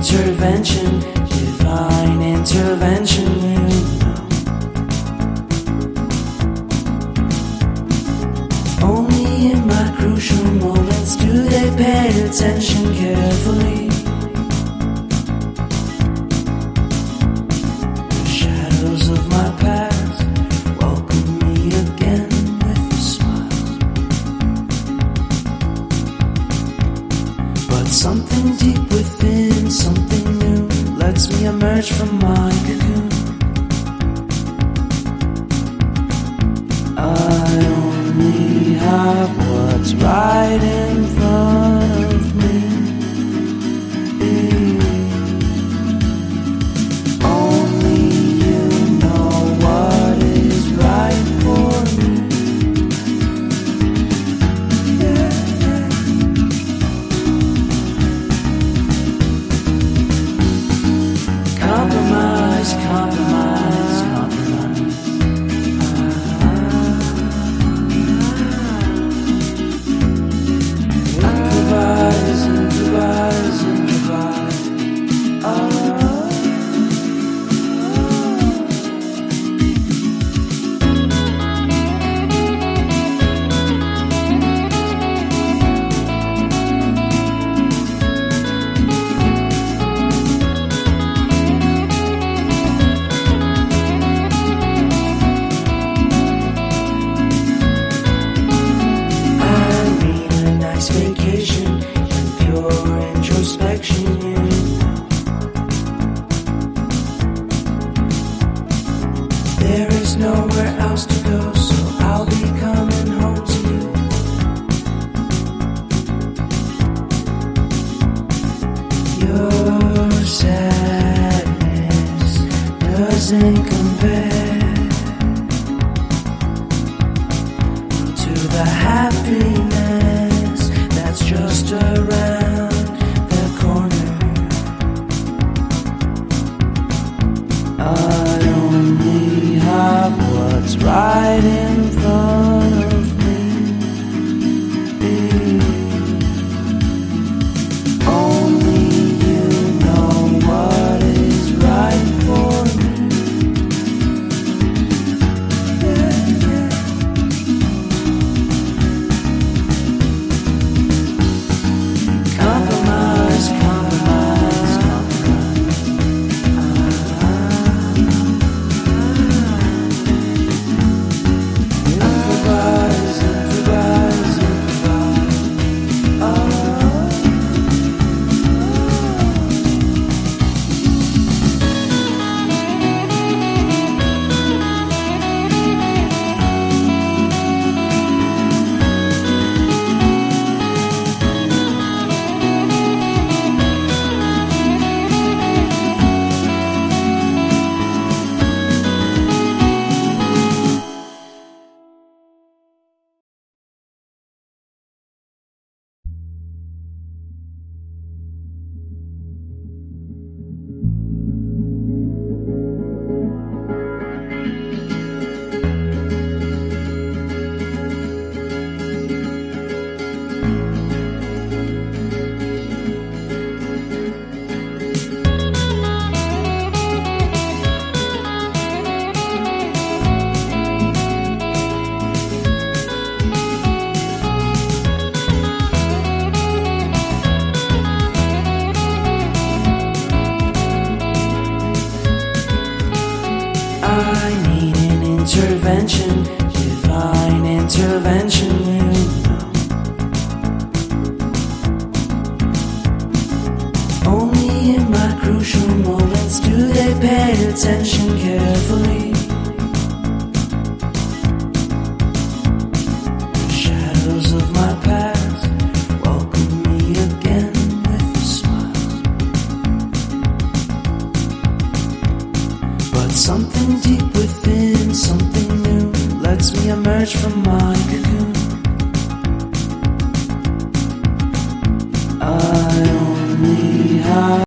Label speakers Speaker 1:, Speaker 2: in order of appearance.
Speaker 1: intervention, divine intervention, you know. Only in my crucial moments do they pay attention carefully. The shadows of my past welcome me again with a smile. But something deep within, something new, lets me emerge from my cocoon. I only have what's right in front of me. Only you know what is right for me. Compromise, compromise, compromise. Improvise, improvise, improvise. Vacation and pure introspection, you know. There is nowhere else to go, so I'll be coming home to you. Your sadness doesn't compare to the happiness that's just around the corner. I only have what's right in front of me. Only you know what is right for me. Compromise, compromise, compromise. Improvise, improvise, improvise. I need an intervention, divine intervention, you know. Only in my crucial moments do they pay attention carefully. The shadows of my past welcome me again with a smile. But something deep within, something new, lets me emerge from my